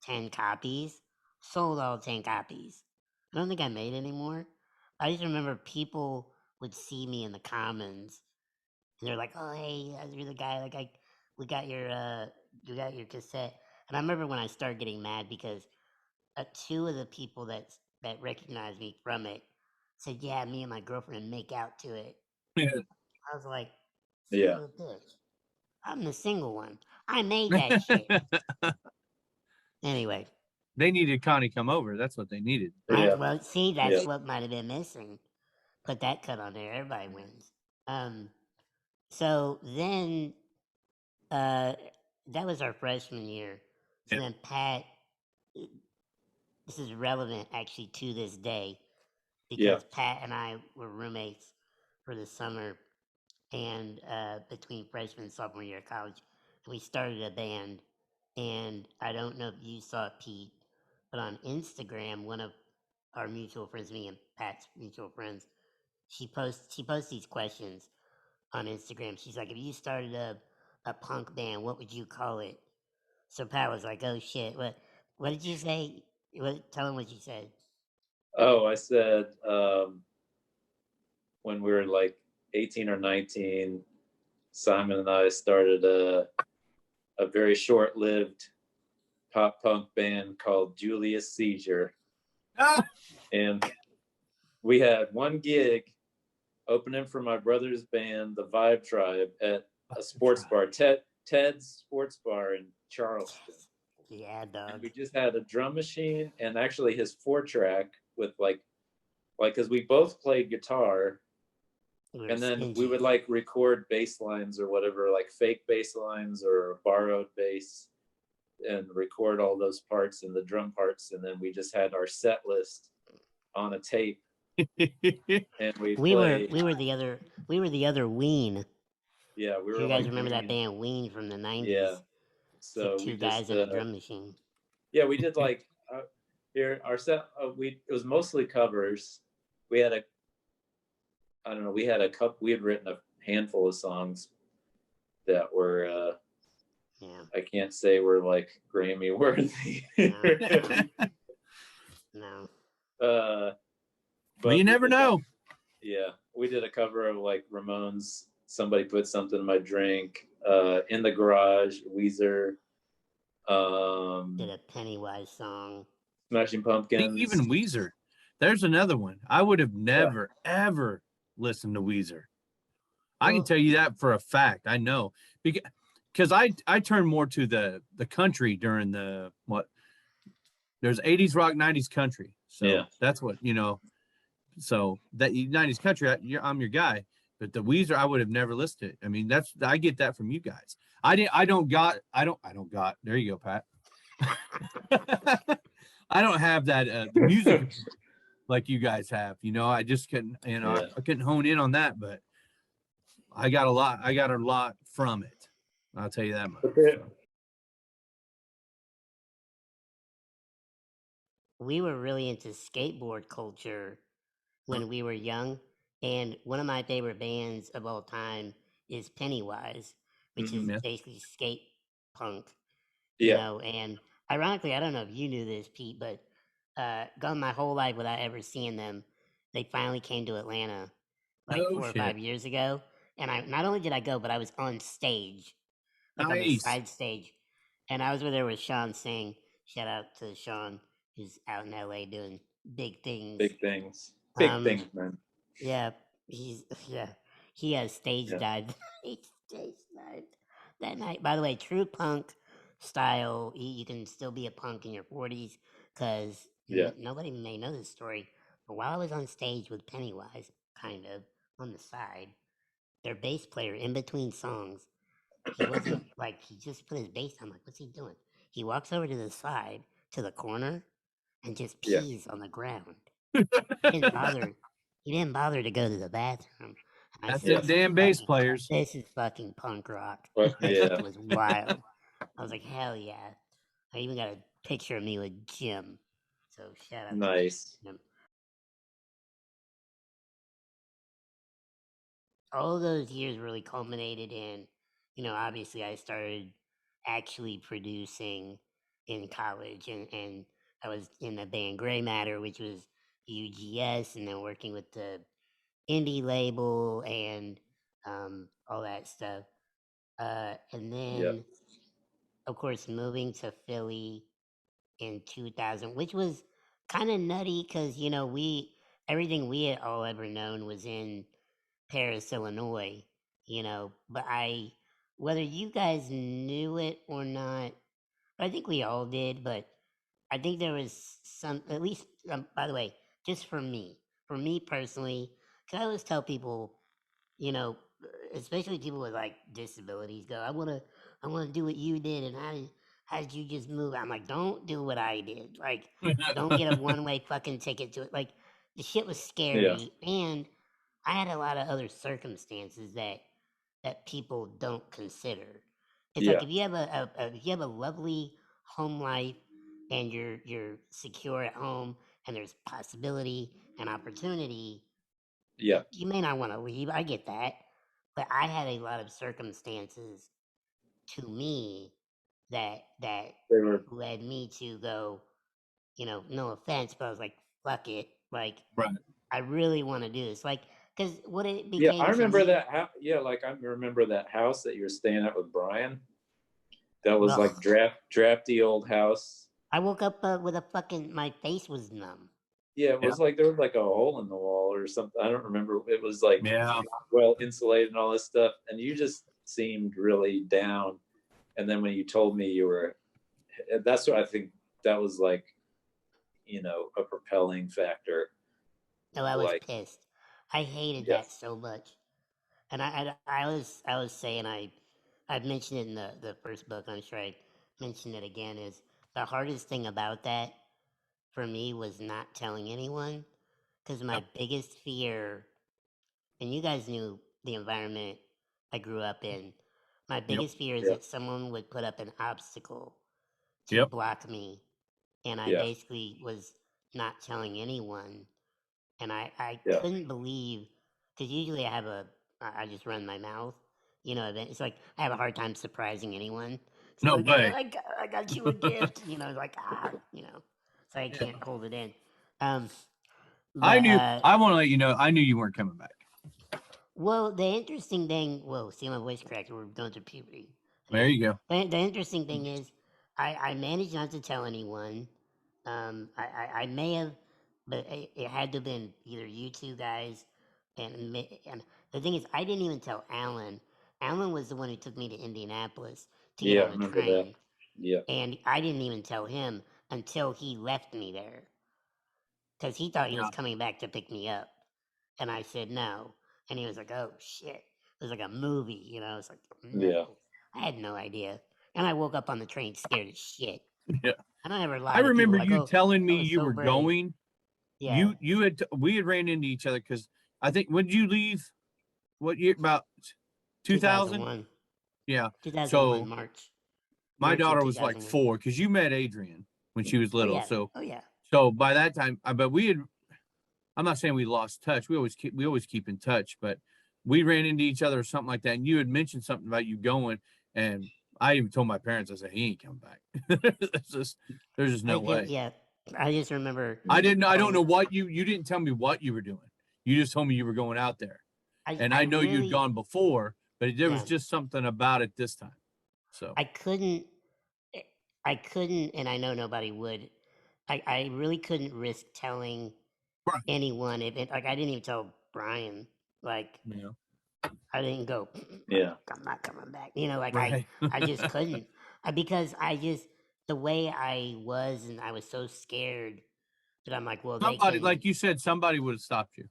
10 copies, sold all 10 copies. I don't think I made any more. I just remember people would see me in the commons and they're like, "Oh, hey, you're the guy. Like, we got you got your cassette." And I remember when I started getting mad because two of the people that recognized me from it said, "Yeah, me and my girlfriend make out to it." I was like, "Son Yeah. of a bitch, I'm the single one. I made that shit." Anyway, they needed Connie come over. That's what they needed. Yeah. well, see, Yeah. that's what might have been missing. Put that cut on there. Everybody wins. So then that was our freshman year. So Yeah. then Pat, this is relevant actually to this day Yeah. because Pat and I were roommates for the summer and between freshman and sophomore year of college, and we started a band. And I don't know if you saw it, Pete, but on Instagram, one of our mutual friends, me and Pat's mutual friends, she posts these questions on Instagram. She's like, if you started a punk band, what would you call it? So Pat was like, oh shit, what did you say? Tell him what you said. Oh, I said when we were like 18 or 19, Simon and I started a very short-lived pop punk band called Julius Seizure. And we had one gig opening for my brother's band, the Vibe Tribe, at a sports bar, Ted's Sports Bar in Charleston. Yeah, dog. And we just had a drum machine and actually his 4-track with like because we both played guitar, and then we would like record bass lines or whatever, like fake bass lines or borrowed bass, and record all those parts and the drum parts, and then we just had our set list on a tape. And we were the other Ween. Yeah, we were. You guys like remember that band Ween from the 90s? Yeah. So So two guys in a drum machine. Yeah, we did like here our set. It was mostly covers. We had we had a couple. We had written a handful of songs that were. Yeah. I can't say we're like Grammy worthy. No. But you never know. Yeah, we did a cover of like Ramones. Somebody put something in my drink. In the Garage, Weezer. Did a Pennywise song. Smashing Pumpkins. Even Weezer. There's another one. I would have never, ever listened to Weezer. I can tell you that for a fact. I know. Because I turned more to the country during the, there's 80s rock, 90s country. So that's what, so that 90s country, I'm your guy. But the Weezer, I would have never listened to it. I mean, I get that from you guys. I don't got, there you go, Pat. I don't have that the music like you guys have. I just couldn't, I couldn't hone in on that, but I got a lot from it. I'll tell you that much. Okay. We were really into skateboard culture when we were young, and one of my favorite bands of all time is Pennywise, which is basically skate punk. And ironically, I don't know if you knew this, Pete, but gone my whole life without ever seeing them. They finally came to Atlanta like 4 or 5 years ago, and I not only did I go, but I was on stage, like on the side stage, and I was there with Sean Singh. Shout out to Sean, who's out in LA doing big things. Big things, man. Yeah, he has stage dived. He stage dived that night. By the way, true punk style. You can still be a punk in your 40s because nobody may know this story. But while I was on stage with Pennywise, kind of on the side, their bass player in between songs, he wasn't like he just put his bass. I'm like, what's he doing? He walks over to the side to the corner and just pees on the ground. He didn't bother to go to the bathroom. That's it, damn bass players. This is fucking punk rock. But, That shit was wild. I was like, hell yeah. I even got a picture of me with Jim. So shout out Nice. to Jim. All those years really culminated in, obviously I started actually producing in college, and I was in the band Gray Matter, which was UGS, and then working with the indie label and all that stuff. And Yep. then, of course, moving to Philly in 2000, which was kind of nutty because, everything we had all ever known was in Paris, Illinois, but whether you guys knew it or not, I think we all did, but I think there was at least, by the way, just for me personally, because I always tell people, you know, especially people with like disabilities, go, I want to do what you did, and how did you just move? I'm like, don't do what I did. Like, don't get a one way fucking ticket to it. Like, the shit was scary, and I had a lot of other circumstances that people don't consider. It's like if you have if you have a lovely home life and you're secure at home and there's possibility and opportunity, Yeah. you may not want to leave. I get that, but I had a lot of circumstances to me that They were. led me to go. No offense, but I was like, fuck it. Like, Right. I really want to do this. Like, because what it Yeah, became I to remember me, that. Yeah, like I remember that house that you were staying at with Brian. That was ugh, like drafty old house. I woke up with a fucking, my face was numb. Yeah, it Yeah. was like there was like a hole in the wall or something. I don't remember. It was like Yeah. well insulated and all this stuff, and you just seemed really down. And then when you told me you were, that's what I think that was like, a propelling factor. No, I was Like, pissed. I hated yeah, that so much. And I was saying, I've mentioned it in the first book. I'm sure I mentioned it again. Is the hardest thing about that for me was not telling anyone, because my Yep. biggest fear, and you guys knew the environment I grew up in. My biggest fear is yeah, that someone would put up an obstacle to Yep. block me, and I yeah, basically was not telling anyone, and I yeah, couldn't believe, because usually I just run my mouth, it's like I have a hard time surprising anyone. So No like, way. I got you a gift, like so I Yeah. can't hold it in. Um, I but knew. I want to let you know. I knew you weren't coming back. well, the interesting thing, whoa, see my voice cracked. We're going through puberty. There you go. The interesting thing is, I managed not to tell anyone. I may have, but it had to have been either you two guys, and the thing is, I didn't even tell Alan. Alan was the one who took me to Indianapolis to get yeah. I on the remember that. train, Yeah, and I didn't even tell him until he left me there, because he thought he was Yeah. coming back to pick me up, and I said no, and he was like, "Oh shit." It was like a movie, It's like, no, yeah, I had no idea, and I woke up on the train scared as shit. Yeah. I don't ever I lie to people remember like, you "Oh, telling I me was you so were brave." going. Yeah, We had ran into each other because I think when did you leave? What year? About 2000. 2001. Yeah. 2001 So March. my March of daughter was like 2001. 4 because you met Adrian when she was Oh little. yeah. So Oh yeah. by that time, but we had. I'm not saying we lost touch. We always keep in touch, but we ran into each other or something like that. And you had mentioned something about you going, and I even told my parents, I said, he ain't coming back. There's just no way. Yeah. I just remember I didn't know. I don't calling. know what you didn't tell me what you were doing. You just told me you were going out there. And I I know you'd really, gone before, but there was yeah. just something about it this time. So I couldn't. I couldn't, and I know nobody would. I really couldn't risk telling right. anyone. If it, like, I didn't even tell Brian. Like, Yeah. I didn't go. yeah, I'm not coming back. Like Right. I just couldn't, because I just, the way I was, and I was so scared that I'm like, well, they Somebody, can. like you said, somebody would have stopped you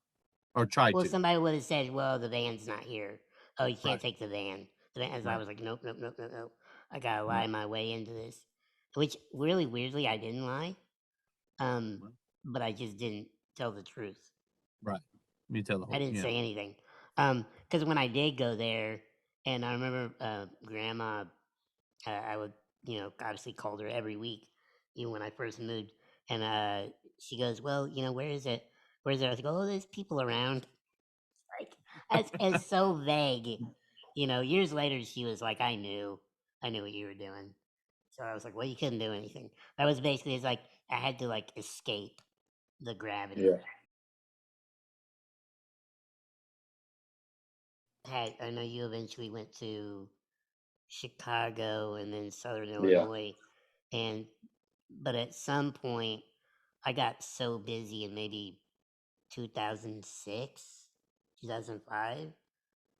or tried Well, to. somebody would have said, well, the van's not here. Oh, you can't Right. take the van. As I Right. was like, nope, nope, nope, nope, nope. I gotta Right. lie my way into this. Which really weirdly, I didn't lie. But I just didn't tell the truth. Right. Me tell the I whole. didn't Yeah. say anything. Because when I did go there, and I remember Grandma, I would obviously called her every week, when I first moved. And she goes, well, where is it? Where is it? I was like, oh, there's people around. Like, it's so vague. Years later, she was like, I knew what you were doing. So I was like, well, you couldn't do anything. That was basically, it's like, I had to like escape the gravity. Yeah. Pat, I know you eventually went to Chicago and then Southern Yeah. Illinois, but at some point, I got so busy in maybe 2006, 2005.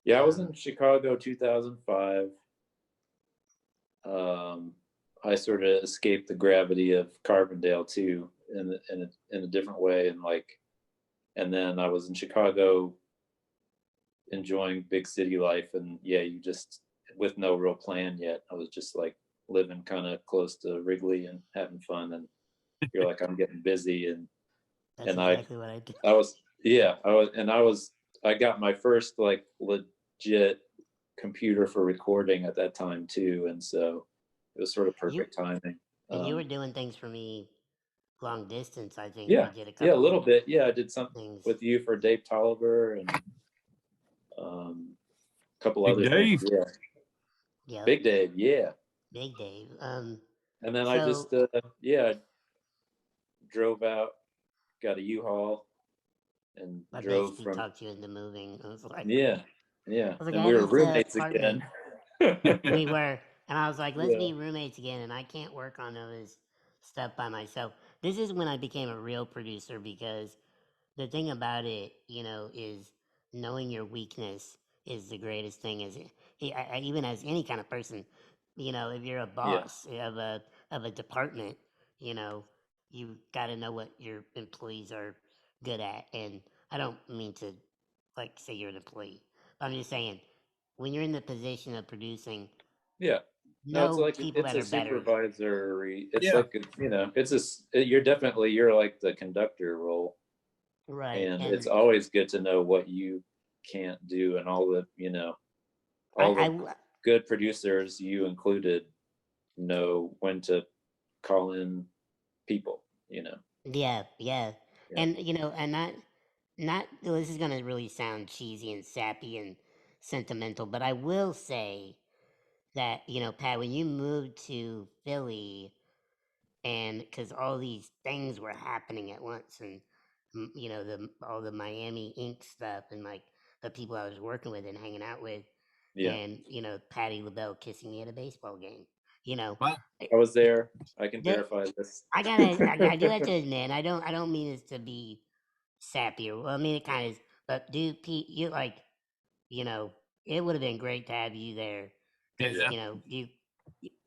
Yeah, I was in Chicago 2005. I sort of escaped the gravity of Carbondale too, in a different way, and then I was in Chicago enjoying big city life, and yeah, you just with no real plan yet. I was just like living kind of close to Wrigley and having fun, and you're like, I'm getting busy, That's and exactly what I did. I got my first like legit computer for recording at that time too, and so it was sort of perfect timing. And you were doing things for me long distance. I think Yeah, you did a a couple. little bit. Yeah, I did something things with you for Dave Tolliver and a couple Big other Dave. things. Yeah, Yeah, Big Dave. Yeah, Big Dave. and then I So just drove out, got a U-Haul, and I drove basically from talked you into moving. I was like, yeah, I was like, and I we have were this roommates apartment. again. We were, and I was like, let's Yeah, be roommates again. And I can't work on all this stuff by myself. This is when I became a real producer, because the thing about it, is knowing your weakness is the greatest thing. Even as any kind of person, if you're a yeah, boss of a department, you know, you got to know what your employees are good at. And I don't mean to like say you're an employee, but I'm just saying when you're in the position of producing, yeah. No, it's know like people it's that a are better. supervisory. It's Yeah. like you're like the conductor role, Right. and it's And always good to know what you can't do, and all the I good producers, you included, know when to call in people. yeah, yeah. Yeah, And and not this is gonna really sound cheesy and sappy and sentimental, but I will say that, Pat, when you moved to Philly, and because all these things were happening at once, and all the Miami Ink stuff, and like the people I was working with and hanging out with, yeah. and Patty LaBelle kissing me at a baseball game, you know, Well, I was there. I can that verify this. I do have to admit, I don't mean this to be sappy, or well, I mean it kind of is, but dude, Pete, you like, you know, it would have been great to have you there, because yeah.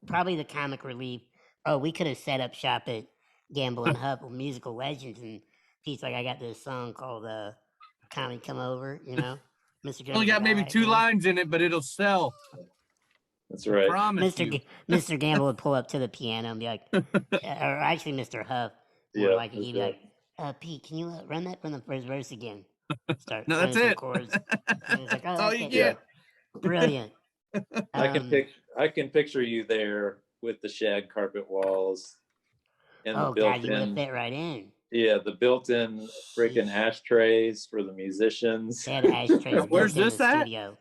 probably the comic relief. Oh, we could have set up shop at Gamble and Huff with musical legends, and Pete's like, I got this song called "Connie Come Over," Mr. Only Gamble's got like, all maybe right, 2 lines in it, but it'll sell. That's I right. promise you. Mr. Gamble would pull up to the piano and be like, or actually Mr. Huff, more Yeah, like that's he'd be right. like, Pete, can you run that from the first verse again? Start No, that's running some it. chords, and it's like, oh, That's all that's you it, Yeah, get. brilliant. I can picture you there with the shag carpet walls and the Oh God, you would have built-in, fit right in. yeah, the built-in freaking Sheesh. ashtrays for the musicians. They had ashtrays Where's built in the this at? studio.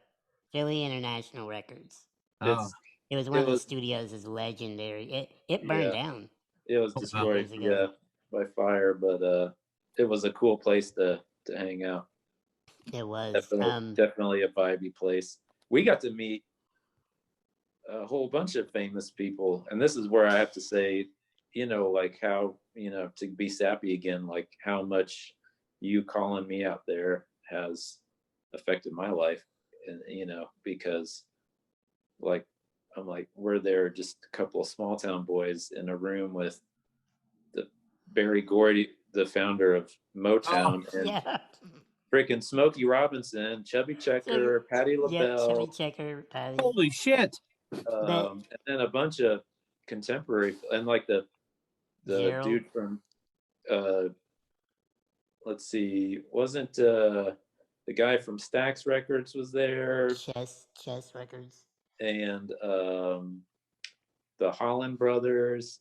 Philly International Records. Oh, It's It was one it of the was studios is legendary. It burned yeah, down it was a few well, destroyed, years ago. yeah, by fire, but it was a cool place to hang out. It was. Definitely a vibey place. We got to meet a whole bunch of famous people, and this is where I have to say, like how, to be sappy again, like how much you calling me out there has affected my life, and because like I'm like, we're there just a couple of small town boys in a room with the Barry Gordy, the founder of oh, Motown, and Yeah. freaking Smokey Robinson, Chubby So, Checker, Patti yep, Chevy LaBelle, Checker, Patty. holy shit. That and then a bunch of contemporary, and like the Gerald, dude from uh let's see, wasn't the guy from Stax Records was there, Chess Records. and the Holland Brothers,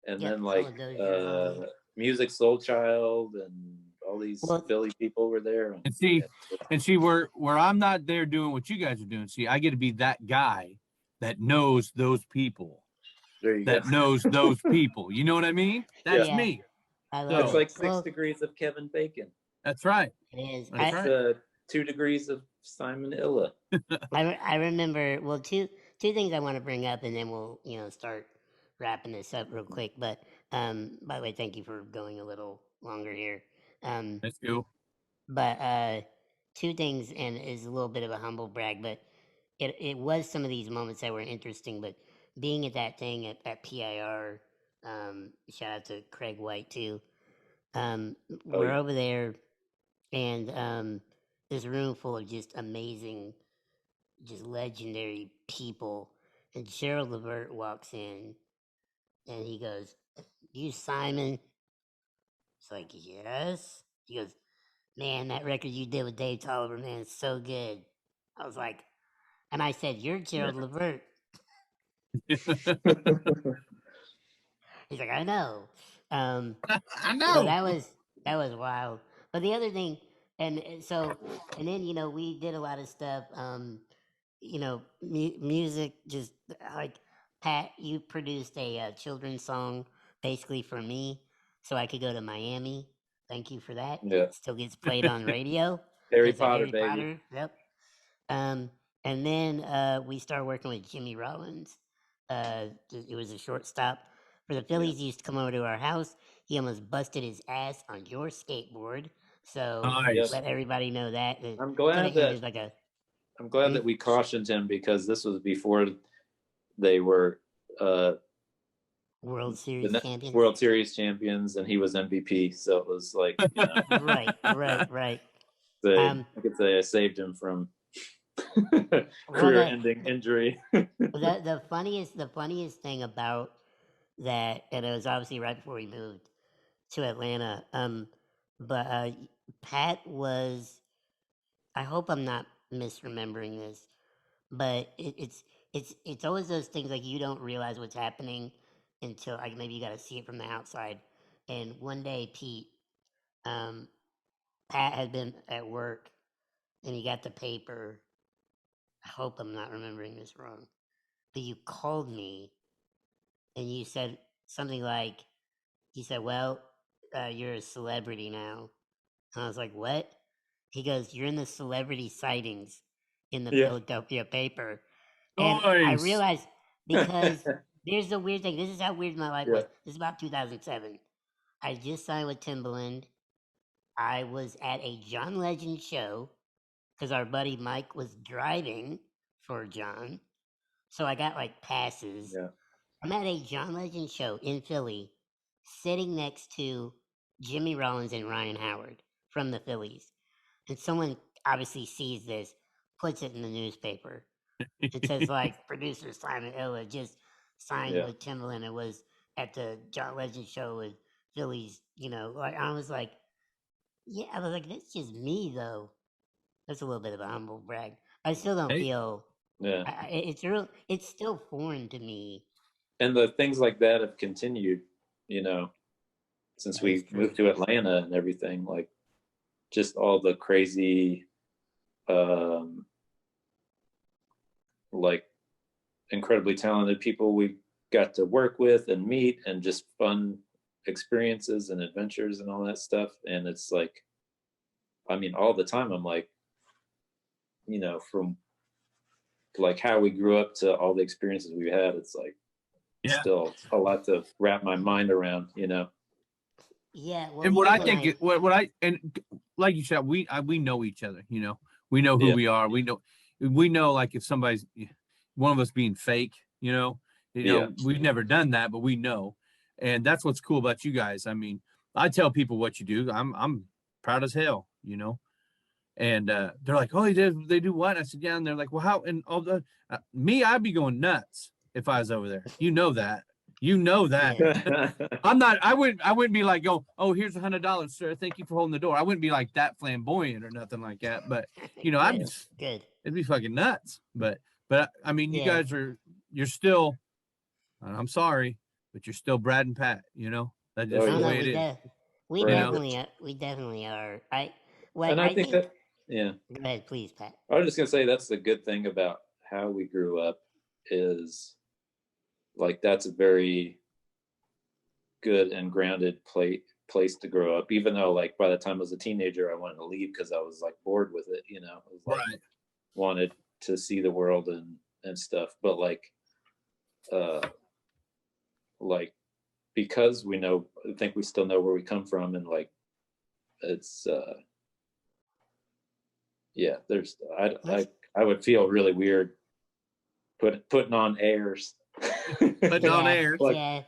and Yep, then all like of those are on. Music Soul Child, and all these Well, Philly people were there. And see where I'm not there doing what you guys are doing. See, I get to be that guy that knows those people, There you that go. knows those people. You know what I mean? That's yeah, me. I love That's So it. like 6 Well, degrees of Kevin Bacon. that's right. it is. That's It's right. 2 degrees of Simon Illa. I remember. Well, two things I want to bring up, and then we'll start wrapping this up real quick. But by the way, thank you for going a little longer here. Let's go. But two things, and is a little bit of a humble brag, but it was some of these moments that were interesting. But being at that thing at PIR, shout out to Craig White too. We're yeah. over there, and this room full of just amazing, just legendary people. And Gerald Levert walks in, and he goes, "You Simon?" It's like, "Yes." He goes, "Man, that record you did with Dave Tolliver, man, is so good." I was like, and I said, "You're Gerald Levert." He's like, "I know." I So know. that was wild. But the other thing, and then we did a lot of stuff. Music, just like Pat, you produced a children's song basically for me, so I could go to Miami. Thank you for that. Yeah. Still gets played on radio. Harry It's a Potter, Harry baby. Potter. Yep. And then we started working with Jimmy Rollins. It was a short stop for the Phillies. He used to come over to our house. He almost busted his ass on your skateboard. So Nice. let everybody know that. I'm glad that like a I'm glad that we cautioned him, because this was before they were World Series the champions. World Series champions, and he was MVP. So it was like, Right. I could say I saved him from Well, career-ending injury. the funniest thing about that, and it was obviously right before we moved to Atlanta. But Pat was. I hope I'm not misremembering this, but it's always those things like you don't realize what's happening until like maybe you got to see it from the outside. And one day, Pete, Pat had been at work, and he got the paper. I hope I'm not remembering this wrong, but you called me and you said something like, you said, "Well, you're a celebrity now." And I was like, "What?" He goes, "You're in the celebrity sightings in the Philadelphia paper." And I Nice. realized, because there's the weird thing. This is how weird my life was. This is about 2007. I just signed with Timbaland. I was at a John Legend show because our buddy Mike was driving for John. So I got like passes. Yeah. I'm at a John Legend show in Philly, sitting next to Jimmy Rollins and Ryan Howard from the Phillies. And someone obviously sees this, puts it in the newspaper. It says like producer Simon Illa just signed with Timbaland. It was at the John Legend show with Phillies. Like I was like, yeah, I was like, that's just me though. That's a little bit of a humble brag. I still don't feel. Yeah. It's still foreign to me. And the things like that have continued, since we moved to Atlanta and everything, like just all the crazy, like incredibly talented people we got to work with and meet, and just fun experiences and adventures and all that stuff. And it's like, I mean, all the time I'm like, from like how we grew up to all the experiences we've had, it's like still a lot to wrap my mind around, Yeah. Well, And what I think, and like you said, we know each other. We know who we are. We know like if somebody's one of us being fake. We've never done that, but we know, and that's what's cool about you guys. I mean, I tell people what you do. I'm proud as hell. And they're like, "Oh, they do what?" I said, "Yeah." And they're like, "Well, how?" And all the me, I'd be going nuts if I was over there. You know that. I'm not. I wouldn't be like, "Oh, here's $100, sir. Thank you for holding the door." I wouldn't be like that flamboyant or nothing like that. But I'd good. It'd be fucking nuts. But I mean, you guys you're still And I'm sorry, but you're still Brad and Pat, that's just Oh, the No, yeah. way it is. we Right. definitely are. And I think think. that, yeah, Go ahead, please, Pat. I was just gonna say that's the good thing about how we grew up is like that's a very good and grounded place to grow up. Even though like by the time I was a teenager, I wanted to leave because I was like bored with it. It was like Right. wanted to see the world and stuff. But like because I think we still know where we come from, and like it's yeah. There's I would feel really weird putting on airs. Putting on Yeah, air. Like, yeah.